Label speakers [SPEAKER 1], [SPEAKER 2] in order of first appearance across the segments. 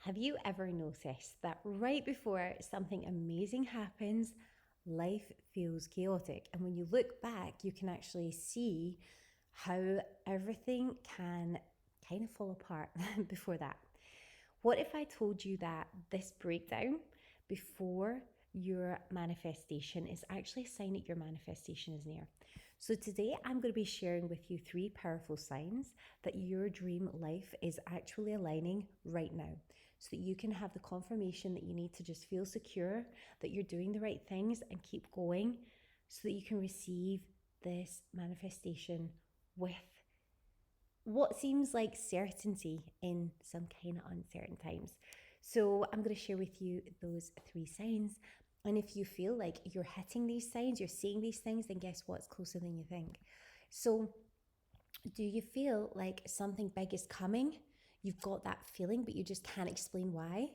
[SPEAKER 1] Have you ever noticed that right before something amazing happens, life feels chaotic? And when you look back, you can actually see how everything can kind of fall apart before that. What if I told you that this breakdown before your manifestation is actually a sign that your manifestation is near? So, today I'm going to be sharing with you three powerful signs that your dream life is actually aligning right now, so that you can have the confirmation that you need to just feel secure that you're doing the right things and keep going, so that you can receive this manifestation with what seems like certainty in some kind of uncertain times. So, I'm going to share with you those three signs. And if you feel like you're hitting these signs, you're seeing these things, then guess what? It's closer than you think. So, do you feel like something big is coming? You've got that feeling, but you just can't explain why.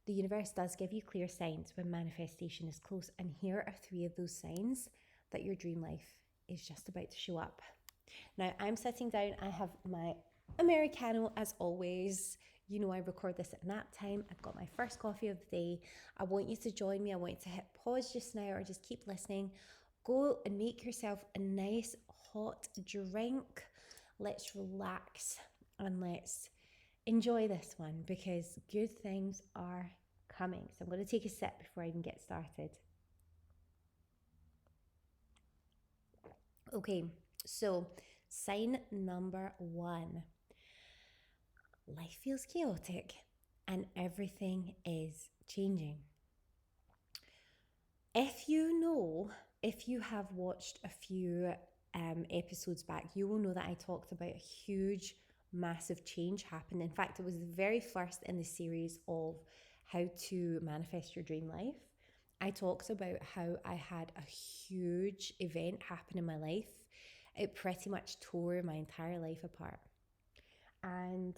[SPEAKER 1] The universe does give you clear signs when manifestation is close. And here are three of those signs that your dream life is just about to show up. Now, I'm sitting down. I have my Americano as always. You know, I record this at nap time. I've got my first coffee of the day. I want you to join me. I want you to hit pause just now or just keep listening. Go and make yourself a nice hot drink. Let's relax and let's enjoy this one, because good things are coming. So I'm going to take a sip before I even get started. Okay, so sign number one: life feels chaotic and everything is changing. If you know, if you have watched a few episodes back, you will know that I talked about a huge, massive change happened. In fact, it was the very first in the series of how to manifest your dream life. I talked about how I had a huge event happen in my life. It pretty much tore my entire life apart. And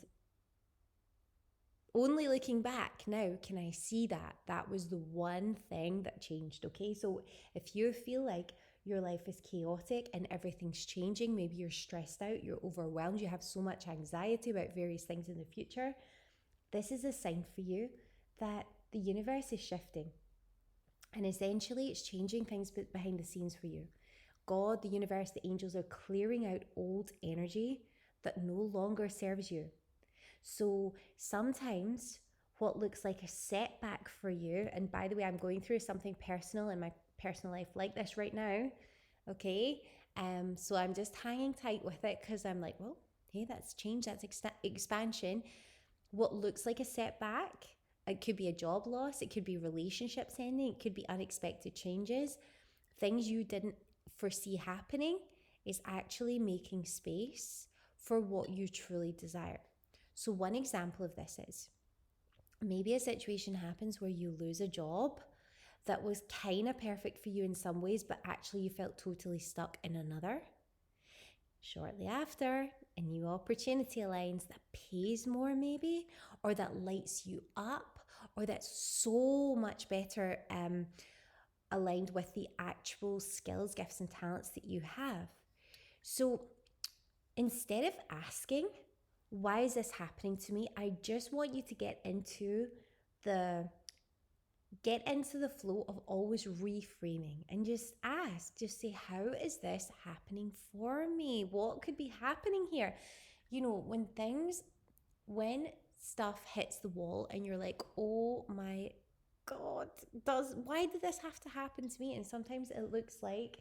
[SPEAKER 1] only looking back now can I see that that was the one thing that changed. Okay, so if you feel like your life is chaotic and everything's changing, maybe you're stressed out, you're overwhelmed, you have so much anxiety about various things in the future, this is a sign for you that the universe is shifting, and essentially it's changing things behind the scenes for you. God, the universe, the angels are clearing out old energy that no longer serves you. So sometimes what looks like a setback for you, and by the way, I'm going through something personal in my personal life like this right now, okay? So I'm just hanging tight with it because I'm like, well, hey, that's change, that's expansion. What looks like a setback, it could be a job loss, it could be relationships ending, it could be unexpected changes, things you didn't foresee happening, is actually making space for what you truly desire. So, one example of this is maybe a situation happens where you lose a job that was kind of perfect for you in some ways, but actually you felt totally stuck in another. Shortly after, a new opportunity aligns that pays more, maybe, or that lights you up, or that's so much better aligned with the actual skills, gifts, and talents that you have. So instead of asking, why is this happening to me? I just want you to the the flow of always reframing and just ask, just say, how is this happening for me? What could be happening here? You know, when stuff hits the wall and you're like, oh my God, why did this have to happen to me? And sometimes it looks like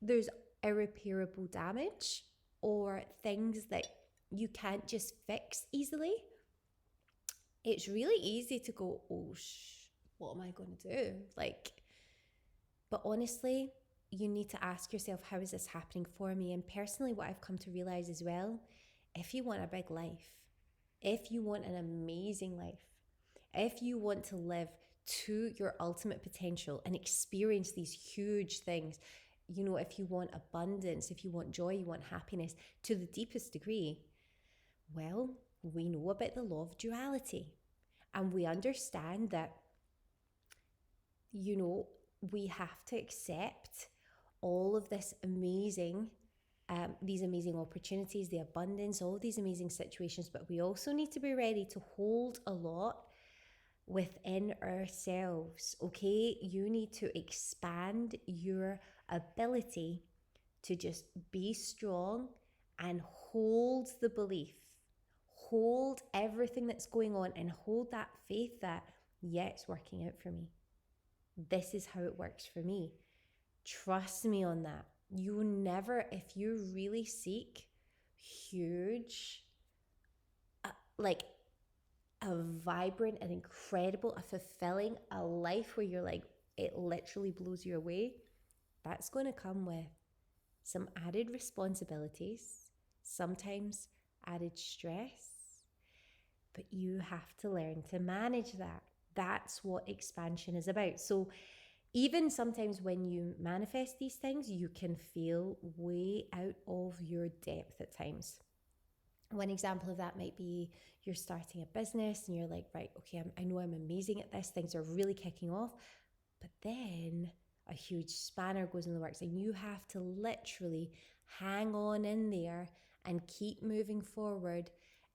[SPEAKER 1] there's irreparable damage or things that you can't just fix easily. It's really easy to go, oh, what am I going to do? But honestly, you need to ask yourself, how is this happening for me? And personally, what I've come to realize as well, if you want a big life, if you want an amazing life, if you want to live to your ultimate potential and experience these huge things, you know, if you want abundance, if you want joy, you want happiness to the deepest degree, well, we know about the law of duality. And we understand that, you know, we have to accept all of this amazing these amazing opportunities, the abundance, all these amazing situations. But we also need to be ready to hold a lot within ourselves, okay? You need to expand your ability to just be strong and hold the belief, hold everything that's going on, and hold that faith that, yeah, it's working out for me. This is how it works for me. Trust me on that. You never, if you really seek huge, like a vibrant and incredible, a fulfilling, a life where you're like, it literally blows you away, that's going to come with some added responsibilities, sometimes added stress, but you have to learn to manage that. That's what expansion is about. So, even sometimes when you manifest these things, you can feel way out of your depth at times. One example of that might be you're starting a business and you're like, right, okay, I know I'm amazing at this, things are really kicking off, but then a huge spanner goes in the works and you have to literally hang on in there and keep moving forward,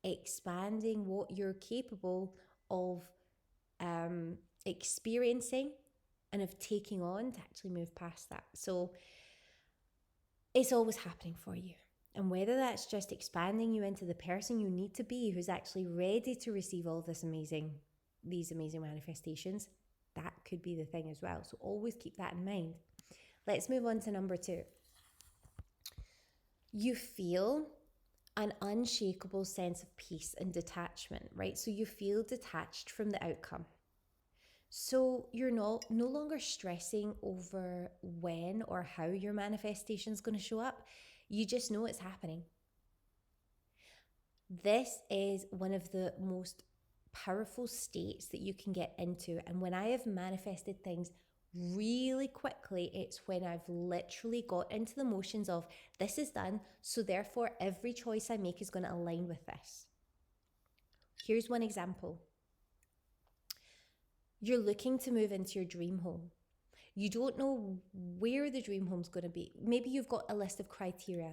[SPEAKER 1] expanding what you're capable of experiencing and of taking on to actually move past that. So it's always happening for you. And whether that's just expanding you into the person you need to be, who's actually ready to receive all these amazing manifestations, that could be the thing as well. So always keep that in mind. Let's move on to number 2. You feel an unshakable sense of peace and detachment, right? So you feel detached from the outcome. So you're no longer stressing over when or how your manifestation is going to show up. You just know it's happening. This is one of the most powerful states that you can get into. And when I have manifested things really quickly, it's when I've literally got into the motions of this is done, so therefore every choice I make is going to align with this. Here's one example. You're looking to move into your dream home. You don't know where the dream home's going to be. Maybe you've got a list of criteria,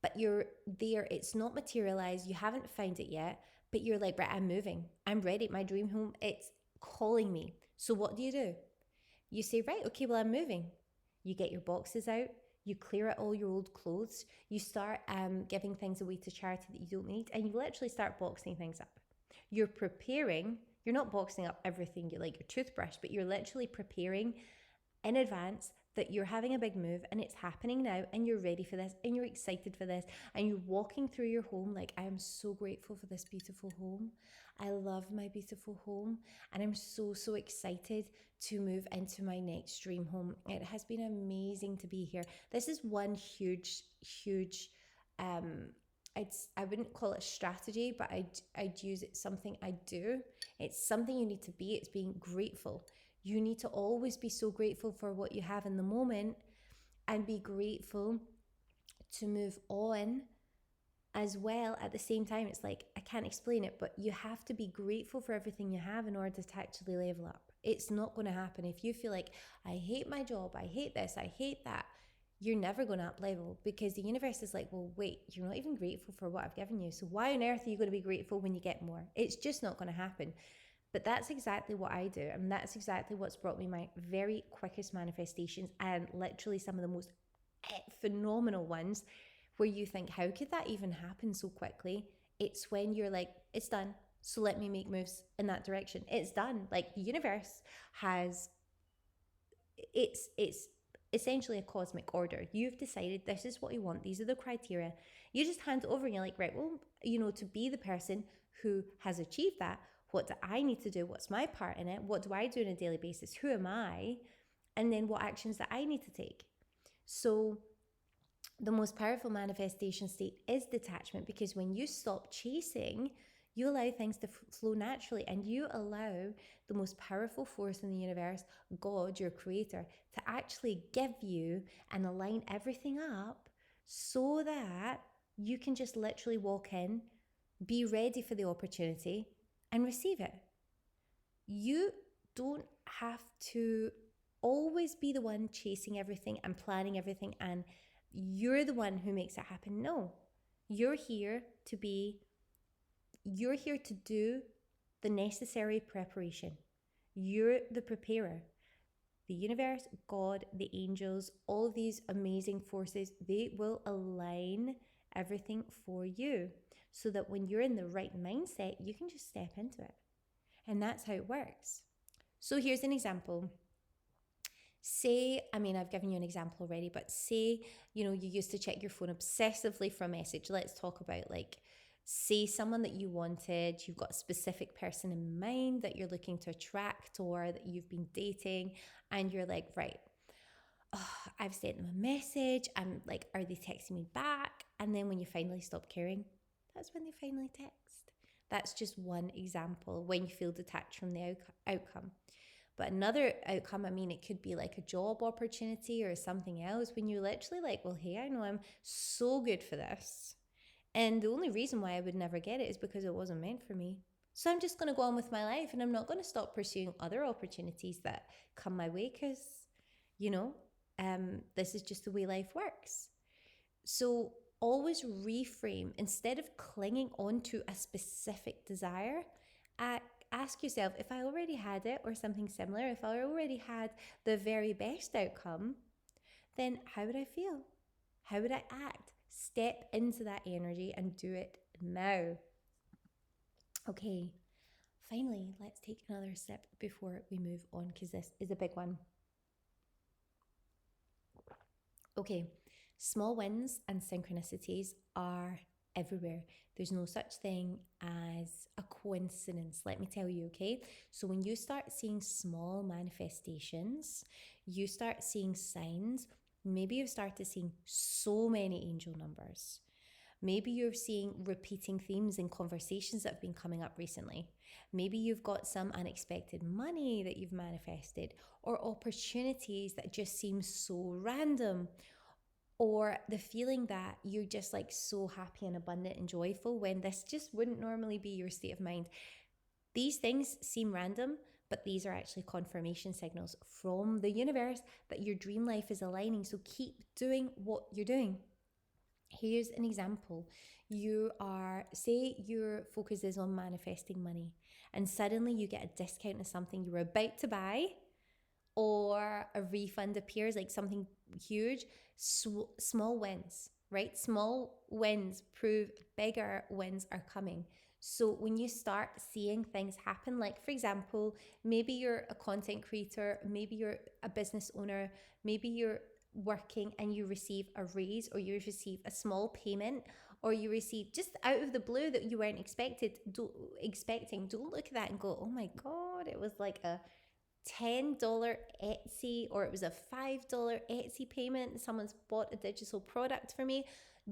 [SPEAKER 1] but you're there, it's not materialized, you haven't found it yet, but you're like, right, I'm moving. I'm ready. My dream home, it's calling me. So what do? You say, right, okay, well, I'm moving. You get your boxes out, you clear out all your old clothes, you start giving things away to charity that you don't need, and you literally start boxing things up. You're preparing, you're not boxing up everything you like your toothbrush, but you're literally preparing in advance that you're having a big move and it's happening now and you're ready for this and you're excited for this and you're walking through your home like, I am so grateful for this beautiful home. I love my beautiful home and I'm so excited to move into my next dream home. It has been amazing to be here. This is one huge I wouldn't call it a strategy, but I'd use it, something I do. It's something you need to be. It's being grateful. You need to always be so grateful for what you have in the moment and be grateful to move on as well. At the same time, it's like, I can't explain it, but you have to be grateful for everything you have in order to actually level up. It's not going to happen. If you feel like, I hate my job, I hate this, I hate that, you're never going to up level, because the universe is like, well, wait, you're not even grateful for what I've given you. So why on earth are you going to be grateful when you get more? It's just not going to happen. But that's exactly what I do. And that's exactly what's brought me my very quickest manifestations and literally some of the most phenomenal ones where you think, how could that even happen so quickly? It's when you're like, it's done. So let me make moves in that direction. It's done. Like the universe has, it's essentially a cosmic order. You've decided this is what you want. These are the criteria. You just hand it over and you're like, right, well, to be the person who has achieved that, what do I need to do? What's my part in it? What do I do on a daily basis? Who am I? And then what actions that I need to take. So the most powerful manifestation state is detachment, because when you stop chasing, you allow things to flow naturally, and you allow the most powerful force in the universe, God, your creator, to actually give you and align everything up so that you can just literally walk in, be ready for the opportunity, and receive it. You don't have to always be the one chasing everything and planning everything and you're the one who makes it happen. No, you're here to be, you're here to do the necessary preparation. You're the preparer. The universe, God, the angels, all of these amazing forces, they will align everything for you so that when you're in the right mindset, you can just step into it. And that's how it works. So here's an example. Say, I mean, I've given you an example already, but say, you used to check your phone obsessively for a message. Let's talk about, like, say someone that you wanted, you've got a specific person in mind that you're looking to attract or that you've been dating, and you're like, right, oh, I've sent them a message. I'm like, are they texting me back? And then when you finally stop caring, that's when they finally text. That's just one example when you feel detached from the outcome. But another outcome, I mean, it could be like a job opportunity or something else when you're literally like, well, hey, I know I'm so good for this. And the only reason why I would never get it is because it wasn't meant for me. So I'm just going to go on with my life and I'm not going to stop pursuing other opportunities that come my way because, you know, this is just the way life works. So always reframe instead of clinging on to a specific desire. Ask yourself, if I already had it or something similar, if I already had the very best outcome, then how would I feel? How would I act? Step into that energy and do it now. Okay, finally, let's take another step before we move on because this is a big one. Okay, small wins and synchronicities are everywhere. There's no such thing as a coincidence, let me tell you, okay? So when you start seeing small manifestations, you start seeing signs. Maybe you've started seeing so many angel numbers. Maybe you're seeing repeating themes in conversations that have been coming up recently. Maybe you've got some unexpected money that you've manifested, or opportunities that just seem so random, or the feeling that you're just like so happy and abundant and joyful when this just wouldn't normally be your state of mind. These things seem random, but these are actually confirmation signals from the universe that your dream life is aligning. So keep doing what you're doing. Here's an example. Say your focus is on manifesting money, and suddenly you get a discount on something you were about to buy, or a refund appears, like something huge. Small wins, right? Small wins prove bigger wins are coming. So when you start seeing things happen, like for example, maybe you're a content creator, maybe you're a business owner, maybe you're working and you receive a raise, or you receive a small payment, or you receive just out of the blue that you weren't expecting. Don't look at that and go, oh my God, it was like a $10 Etsy, or it was a $5 Etsy payment. Someone's bought a digital product for me.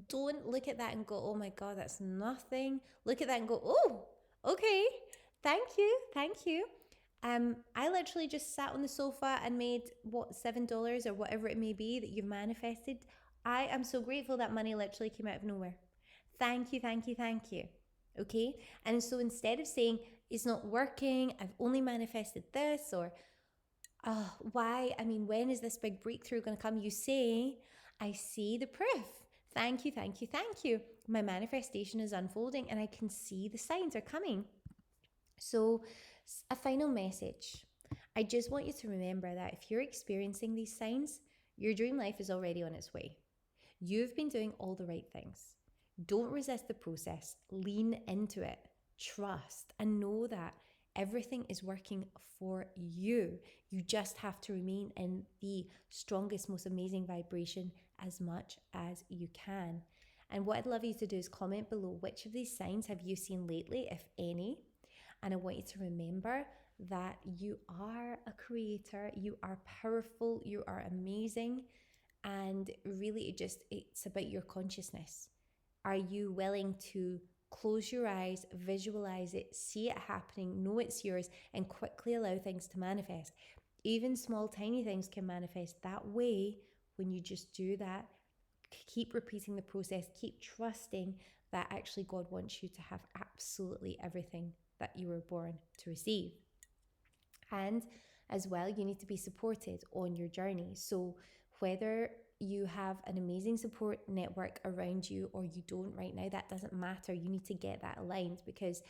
[SPEAKER 1] Don't look at that and go, oh my God, that's nothing. Look at that and go, oh, okay, thank you, thank you. I literally just sat on the sofa and made $7 or whatever it may be that you've manifested. I am so grateful that money literally came out of nowhere. Thank you, thank you, thank you. Okay. And so instead of saying it's not working, I've only manifested this, or why? I mean, when is this big breakthrough going to come? You say, I see the proof. Thank you, thank you, thank you. My manifestation is unfolding and I can see the signs are coming. So, a final message. I just want you to remember that if you're experiencing these signs, your dream life is already on its way. You've been doing all the right things. Don't resist the process, lean into it, trust, and know that everything is working for you. You just have to remain in the strongest, most amazing vibration as much as you can. And what I'd love you to do is comment below which of these signs have you seen lately, if any. And I want you to remember that you are a creator, you are powerful, you are amazing. And really, it's about your consciousness. Are you willing to close your eyes, visualize it, see it happening, know it's yours, and quickly allow things to manifest? Even small, tiny things can manifest that way when you just do that. Keep repeating the process, keep trusting that actually God wants you to have absolutely everything that you were born to receive. And as well, you need to be supported on your journey. So whether you have an amazing support network around you or you don't right now, that doesn't matter. You need to get that aligned because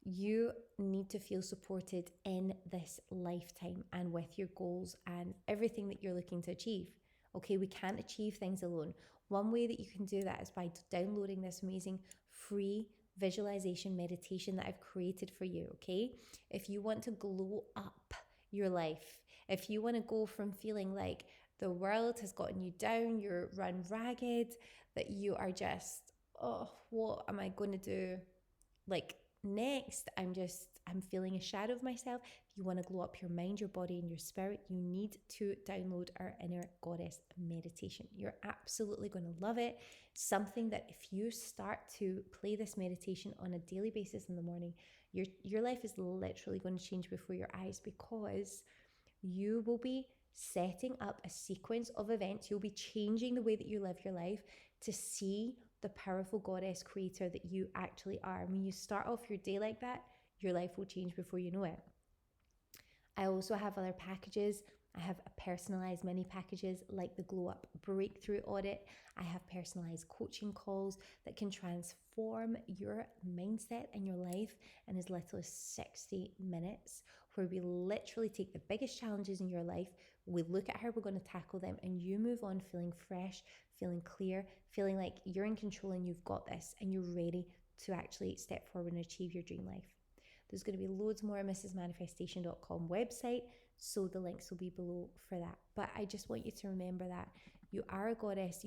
[SPEAKER 1] you need to feel supported in this lifetime and with your goals and everything that you're looking to achieve. Okay, we can't achieve things alone. One way that you can do that is by downloading this amazing free visualization meditation that I've created for you. Okay, if you want to glow up your life, if you want to go from feeling like the world has gotten you down, you're run ragged, that you are just, oh, what am I going to do? Like next, I'm feeling a shadow of myself. If you want to glow up your mind, your body, and your spirit, you need to download our Inner Goddess meditation. You're absolutely going to love it. Something that if you start to play this meditation on a daily basis in the morning, your life is literally going to change before your eyes, because you will be setting up a sequence of events. You'll be changing the way that you live your life to see the powerful goddess creator that you actually are. When you start off your day like that, your life will change before you know it. I also have other packages. I have personalized mini packages like the Glow Up Breakthrough Audit. I have personalized coaching calls that can transform your mindset and your life in as little as 60 minutes, where we literally take the biggest challenges in your life, we look at how we're going to tackle them, and you move on feeling fresh, feeling clear, feeling like you're in control and you've got this and you're ready to actually step forward and achieve your dream life. There's going to be loads more on mrsmanifestation.com website, so the links will be below for that. But I just want you to remember that you are a goddess.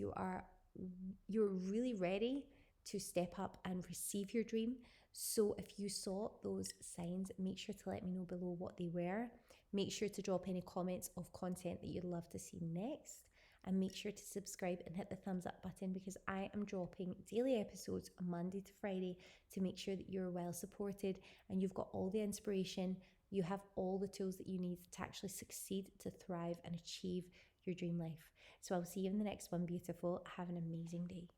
[SPEAKER 1] You're really ready to step up and receive your dream. So if you saw those signs, make sure to let me know below what they were. Make sure to drop any comments of content that you'd love to see next. And make sure to subscribe and hit the thumbs up button, because I am dropping daily episodes Monday to Friday to make sure that you're well supported and you've got all the inspiration, you have all the tools that you need to actually succeed, to thrive and achieve your dream life. So I'll see you in the next one, beautiful. Have an amazing day.